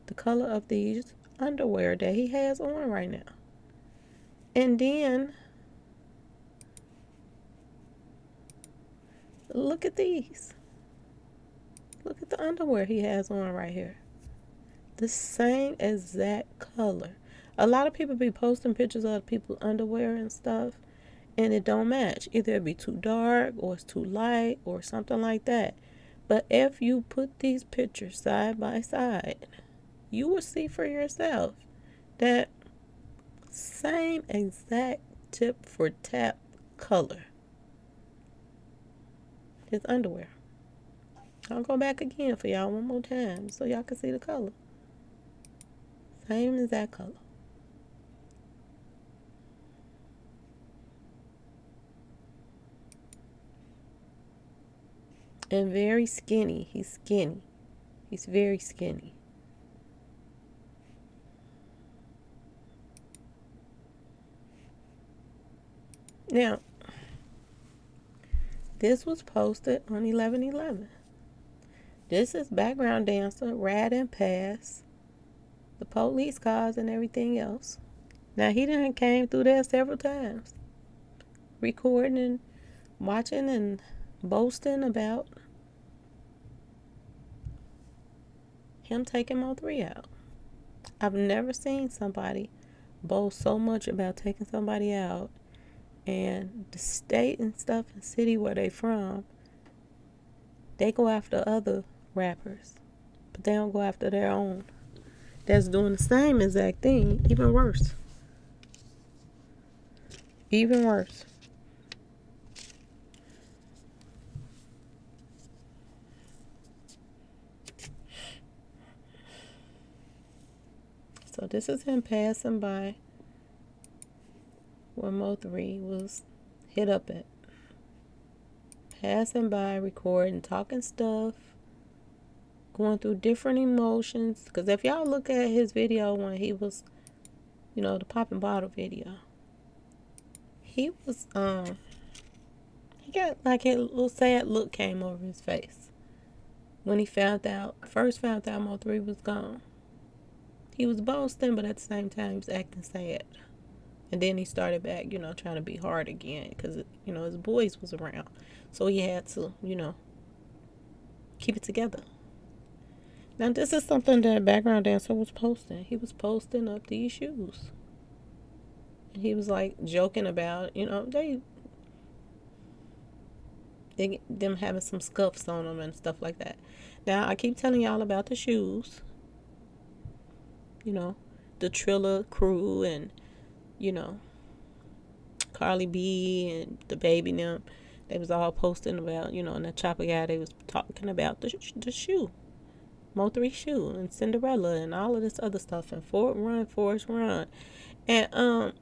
the color of these underwear that he has on right now. And then look at these. Look at the underwear he has on right here. The same exact color. A lot of people be posting pictures of people's underwear and stuff, and it don't match. Either it be too dark or it's too light or something like that. But if you put these pictures side by side, you will see for yourself that same exact tip for tap color. His underwear. I'll go back again for y'all one more time so y'all can see the color. Same exact color. And very skinny. He's skinny. He's very skinny. Now, this was posted on 11/11. This is background dancer, rad and pass, the police cars and everything else. Now, he done came through there several times, recording and watching and boasting about him taking Mo3 out. I've never seen somebody boast so much about taking somebody out, and the state and stuff and city where they from, they go after other rappers, but they don't go after their own that's doing the same exact thing. Even worse. So this is him passing by where Mo3 was hit up at. Passing by, recording, talking stuff, going through different emotions. Because if y'all look at his video when he was, the popping bottle video, he was, he got like a little sad look came over his face when he first found out Mo3 was gone. He was boasting, but at the same time, he was acting sad. And then he started back, trying to be hard again because, his boys was around. So he had to, keep it together. Now, this is something that background dancer was posting. He was posting up these shoes. And he was, like, joking about, them having some scuffs on them and stuff like that. Now, I keep telling y'all about the shoes. The Triller crew and you know, Carly B and the baby them, they was all posting about, you know, and the chopper guy, they was talking about the shoe, Mo3 shoe, and Cinderella, and all of this other stuff, and Forest Run, and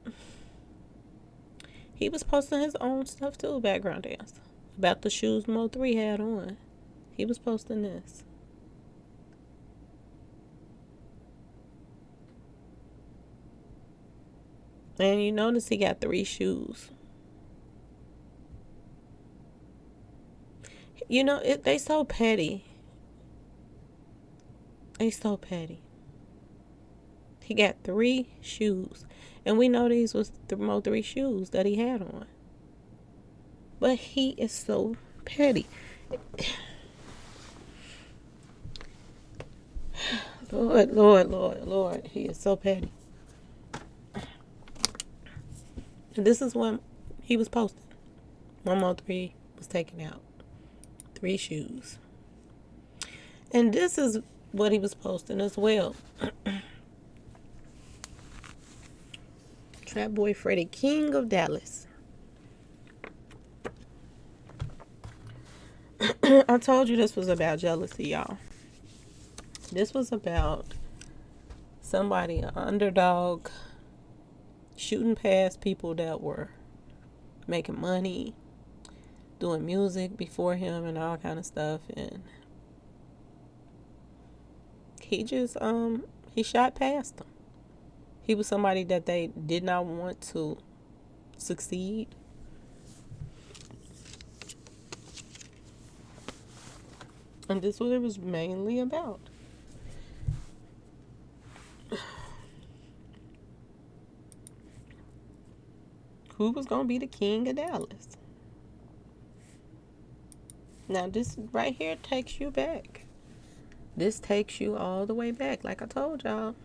he was posting his own stuff too, background dance, about the shoes Mo3 had on. He was posting this. And you notice he got 3 shoes. You know, they so petty. They so petty. He got 3 shoes. And we know these was the Mo3 shoes that he had on. But he is so petty. Lord. He is so petty. And this is what he was posting. One Mo3 was taken out. 3 shoes. And this is what he was posting as well. Trap Boy Freddy, King of Dallas. I told you this was about jealousy, y'all. This was about somebody, an underdog, shooting past people that were making money, doing music before him and all kind of stuff, and he just he shot past them. He was somebody that they did not want to succeed. And this is what it was mainly about. Who was going to be the king of Dallas? Now, this right here takes you back. This takes you all the way back, like I told y'all.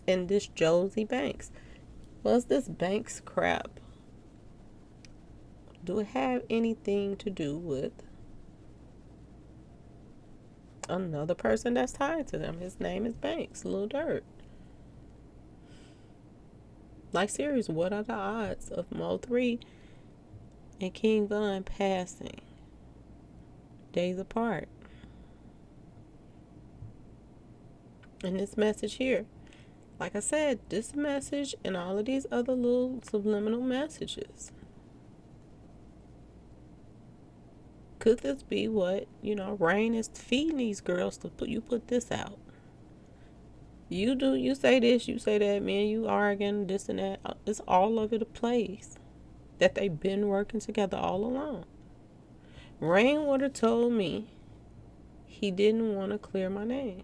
And this Josie Banks. What's this Banks crap? Do it have anything to do with another person that's tied to them? His name is Banks, Lil Dirt. Like, serious, what are the odds of Mo3 and King Von passing days apart? And this message here, like I said, this message and all of these other little subliminal messages. Could this be what, you know, Rain is feeding these girls to put this out? You say this, you say that, man, you arguing, this and that. It's all over the place. That they've been working together all along. Rain would have told me he didn't want to clear my name.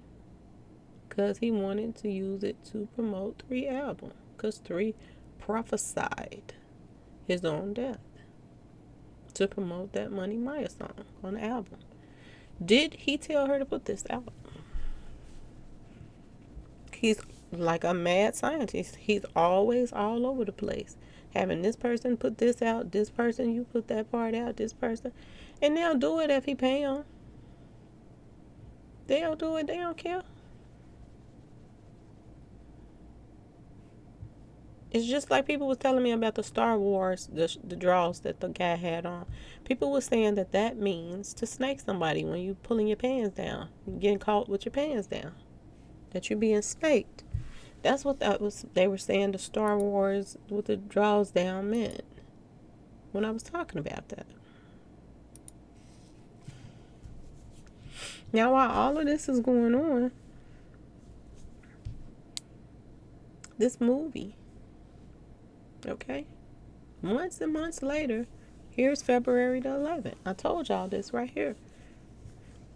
Because he wanted to use it to promote 3 album. Because 3 prophesied his own death. To promote that Money Maya song on the album. Did he tell her to put this out? He's like a mad scientist. He's always all over the place. Having this person put this out, this person, you put that part out, this person. And they'll do it if he pay them. They'll do it. They don't care. It's just like people was telling me about the Star Wars, the draws that the guy had on. People were saying that means to snake somebody when you pulling your pants down. You're getting caught with your pants down. That you're being snaked. That's what they were saying the Star Wars with the draws down meant. When I was talking about that. Now while all of this is going on, this movie, okay, months and months later, here's February the 11th. I told y'all this right here.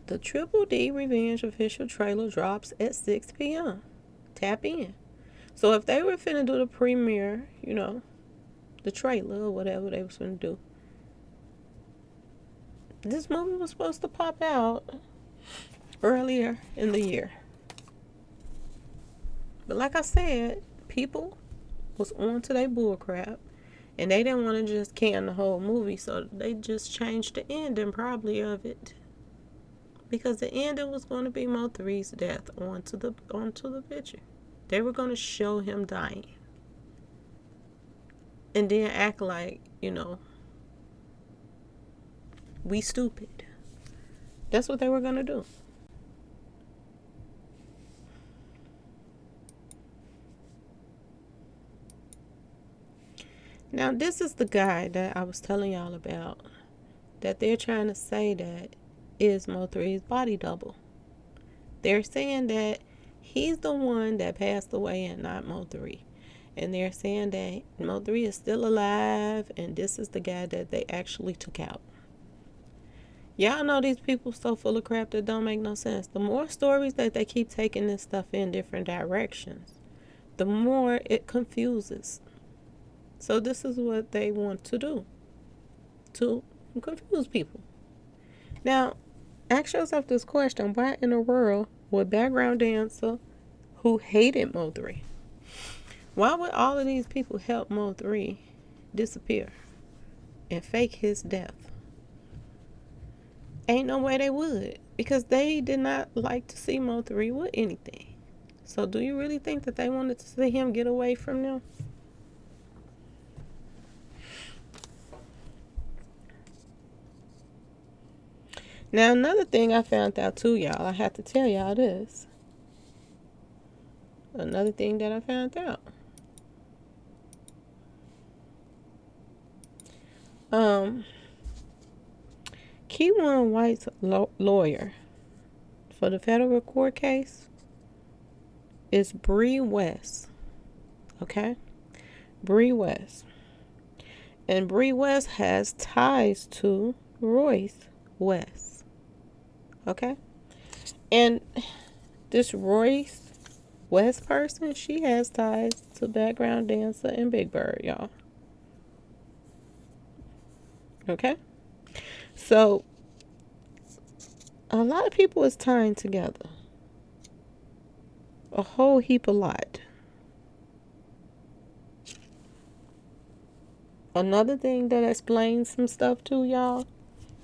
The Triple D Revenge official trailer drops at 6 p.m. Tap in. So if they were finna do the premiere, you know, the trailer or whatever they was finna do, this movie was supposed to pop out earlier in the year. But like I said, people was on to their bullcrap. And they didn't want to just can the whole movie, so they just changed the ending probably of it. Because the ending was going to be Mo3's death onto the picture. They were going to show him dying. and then act like, we stupid. That's what they were going to do. Now, this is the guy that I was telling y'all about, that they're trying to say that is Mo3's body double. They're saying that he's the one that passed away and not Mo3. And they're saying that Mo3 is still alive, and this is the guy that they actually took out. Y'all know these people so full of crap that don't make no sense. The more stories that they keep taking this stuff in different directions, the more it confuses. So this is what they want to do, to confuse people. Now, ask yourself this question: why in the world would background dancer who hated Mo3, why would all of these people help Mo3 disappear and fake his death? Ain't no way they would, because they did not like to see Mo3 with anything. So do you really think that they wanted to see him get away from them? Now, another thing I found out too, y'all, I have to tell y'all this. Another thing that I found out. Keywan White's lawyer for the federal court case is Bree West. Okay? Bree West. And Bree West has ties to Royce West. Okay? And this Royce West person, she has ties to background dancer and Big Bird, y'all. Okay? So, a lot of people is tying together. A whole heap of lot. Another thing that explains some stuff too, y'all,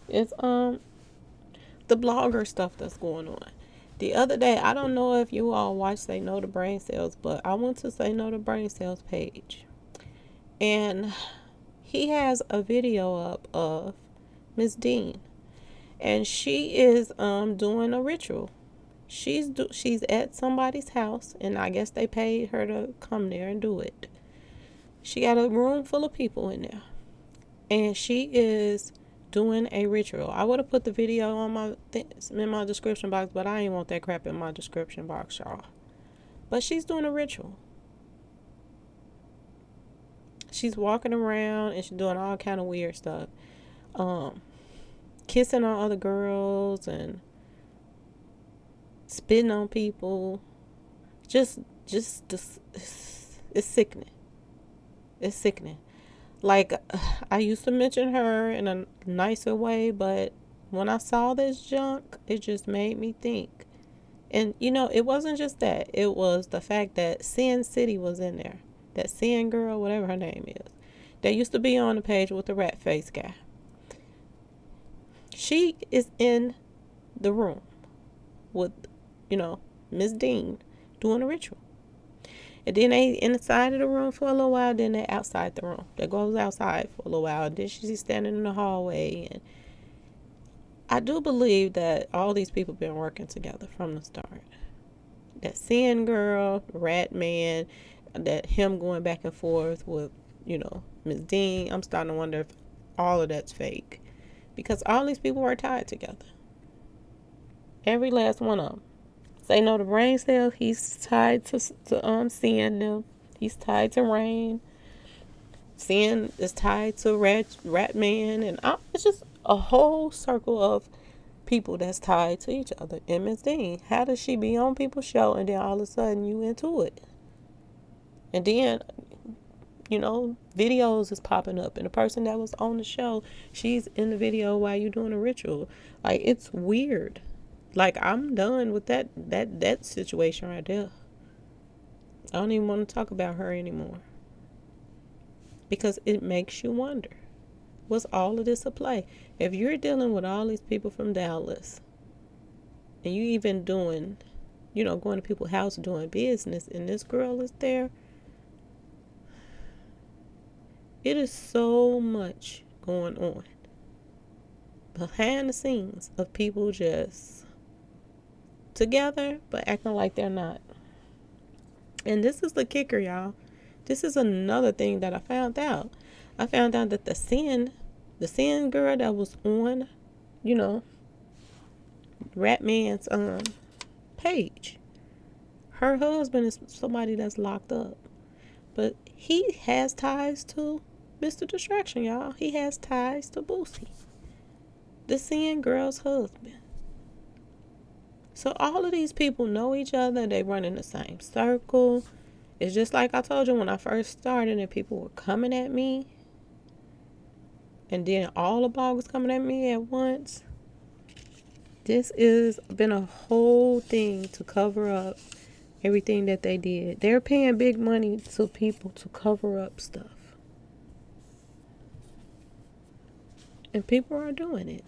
is the blogger stuff that's going on. The other day, I don't know if you all watch Say No to Brain Cells, but I went to Say No to Brain Cells page, and he has a video up of Miss Dean, and she is doing a ritual. She's at somebody's house, and I guess they paid her to come there and do it. She got a room full of people in there, and she is doing a ritual. I would have put the video on in my description box, but I ain't want that crap in my description box, y'all. But she's doing a ritual. She's walking around and she's doing all kind of weird stuff, kissing on other girls and spitting on people. Just it's sickening. It's sickening. Like, I used to mention her in a nicer way, but when I saw this junk, it just made me think. And, it wasn't just that. It was the fact that Sin City was in there. That Sin girl, whatever her name is. That used to be on the page with the rat face guy. She is in the room with, Miss Dean doing a ritual. And then they inside of the room for a little while. Then they outside the room. They goes outside for a little while. And then she's standing in the hallway. And I do believe that all these people been working together from the start. That Sin girl, Rat Man, that him going back and forth with, Miss Dean. I'm starting to wonder if all of that's fake. Because all these people were tied together. Every last one of them. Say No to Brain Cells, he's tied to Sin them. He's tied to Rain. Sin is tied to Rat Man, and it's just a whole circle of people that's tied to each other. And Miss Dean, how does she be on people's show and then all of a sudden you into it? And then, videos is popping up, and the person that was on the show, she's in the video while you doing a ritual. Like, it's weird. Like, I'm done with that situation right there. I don't even want to talk about her anymore. Because it makes you wonder, was all of this a play? If you're dealing with all these people from Dallas, and you even doing, going to people's house doing business, and this girl is there, It is so much going on behind the scenes of people just together but acting like they're not. And this is the kicker, y'all. This is another thing that I found out. I found out that the sin girl that was on, Rainman's page, her husband is somebody that's locked up. But he has ties to Mr. Distraction, y'all. He has ties to Boosie, the sin girl's husband. So all of these people know each other. They run in the same circle. It's just like I told you when I first started and people were coming at me. And then all the bloggers coming at me at once. This has been a whole thing to cover up everything that they did. They're paying big money to people to cover up stuff. And people are doing it.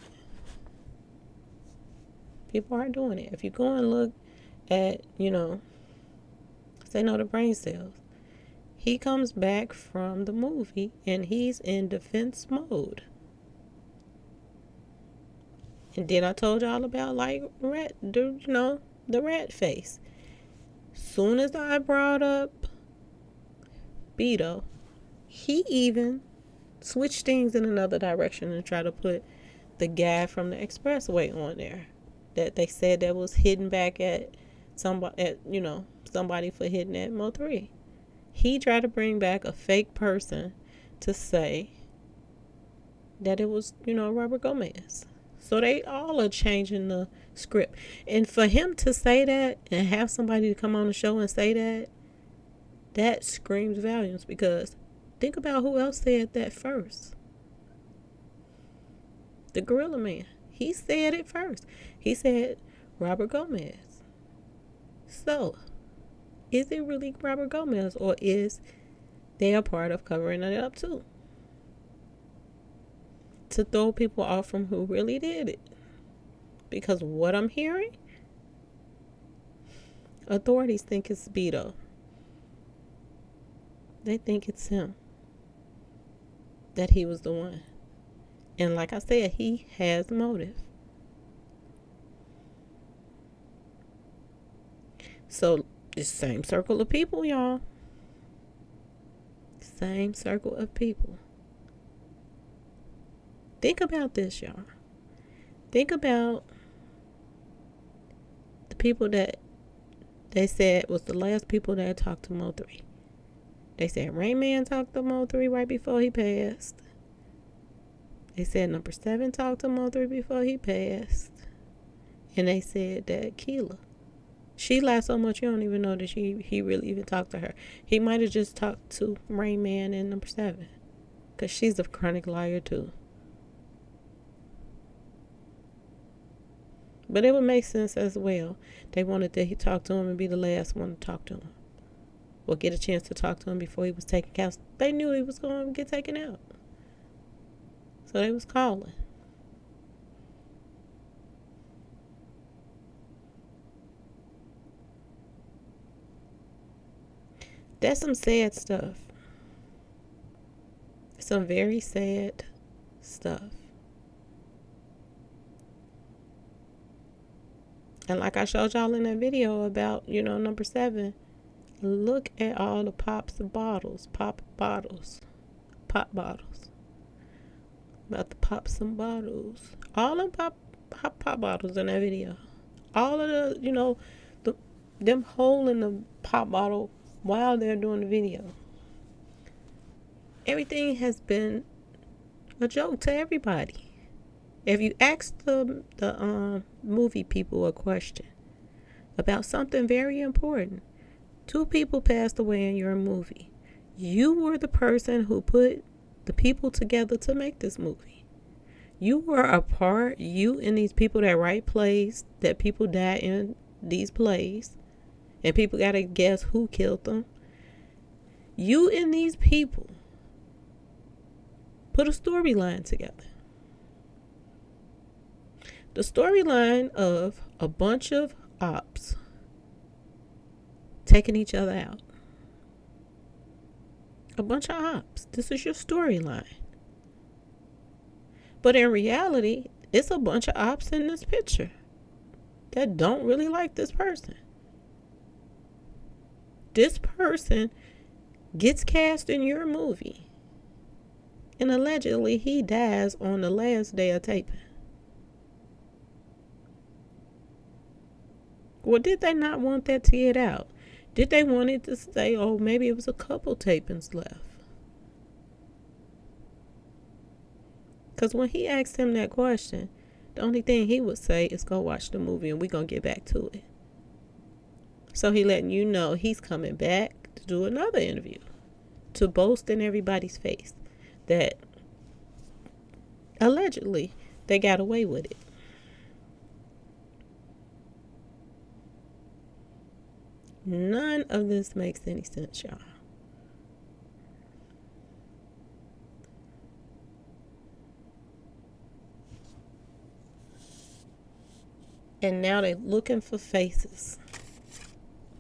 People are doing it. If you go and look at, Say No to Brain Cells, he comes back from the movie and he's in defense mode. And then I told y'all about the rat face. Soon as I brought up Bedo, he even switched things in another direction and tried to put the guy from the expressway on there that they said that was hidden back at somebody for hitting at Mo3. He tried to bring back a fake person to say that it was, Robert Gomez. So they all are changing the script. And for him to say that and have somebody to come on the show and say that screams volumes, because think about who else said that first. The Gorilla Man. He said it first. He said Robert Gomez. So, is it really Robert Gomez, or is they a part of covering it up too? To throw people off from who really did it. Because what I'm hearing, authorities think it's Bedo. They think it's him. That he was the one. And like I said, he has motive. So, it's the same circle of people, y'all. Same circle of people. Think about this, y'all. Think about the people that they said was the last people that talked to Mo3. They said Rainman talked to Mo3 right before he passed. They said number 7 talked to Mo3 before he passed. And they said that Keela, she lied so much you don't even know that he really even talked to her. He might have just talked to Rainman and number 7. Because she's a chronic liar too. But it would make sense as well. They wanted that he talk to him and be the last one to talk to him. Or get a chance to talk to him before he was taken out. They knew he was going to get taken out. So they was calling. That's some sad stuff. Some very sad stuff. And like I showed y'all in that video about, number 7, look at all the pop bottles. About to pop some bottles. All them pop bottles in that video. All of the, them holding the pop bottle while they're doing the video. Everything has been a joke to everybody. If you ask the movie people a question about something very important, 2 people passed away in your movie. You were the person who put the people together to make this movie. You were a part, you and these people that write plays, that people die in these plays, and people gotta guess who killed them. You and these people put a storyline together. The storyline of a bunch of ops taking each other out. A bunch of ops. This is your storyline. But in reality, it's a bunch of ops in this picture that don't really like this person. This person gets cast in your movie, and allegedly he dies on the last day of taping. Well, did they not want that to get out? Did they want it to say, oh, maybe it was a couple tapings left? Because when he asked him that question, the only thing he would say is go watch the movie and we're going to get back to it. So he letting you know he's coming back to do another interview, to boast in everybody's face that allegedly they got away with it. None of this makes any sense, y'all. And now they're looking for faces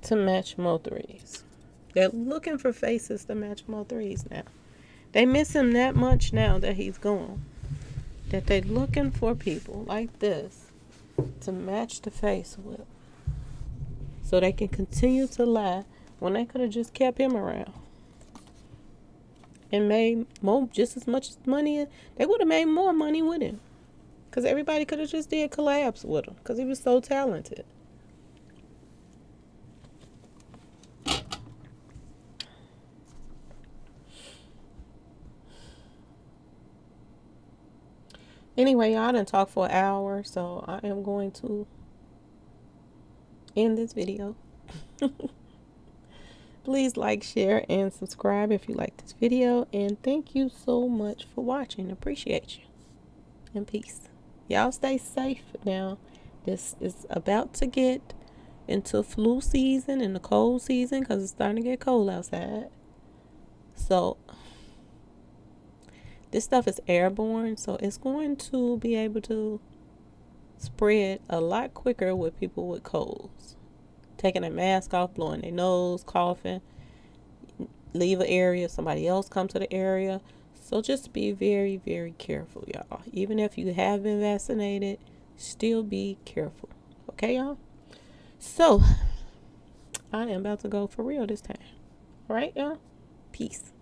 to match Mo3's. They're looking for faces to match Mo3's now. They miss him that much now that he's gone, that they're looking for people like this to match the face with, so they can continue to lie when they could have just kept him around and made just as much money. They would have made more money with him, because everybody could have just did collabs with him because he was so talented. Anyway, y'all done talk for an hour, so I am going to end this video. Please like, share, and subscribe if you like this video. And thank you so much for watching. Appreciate you. And peace. Y'all stay safe now. This is about to get into flu season and the cold season, because it's starting to get cold outside. So this stuff is airborne, so it's going to be able to spread a lot quicker with people with colds. Taking a mask off, blowing their nose, coughing, leave an area, somebody else come to the area. So just be very, very careful, y'all. Even if you have been vaccinated, still be careful. Okay, y'all? So I am about to go for real this time. All right, y'all? Peace.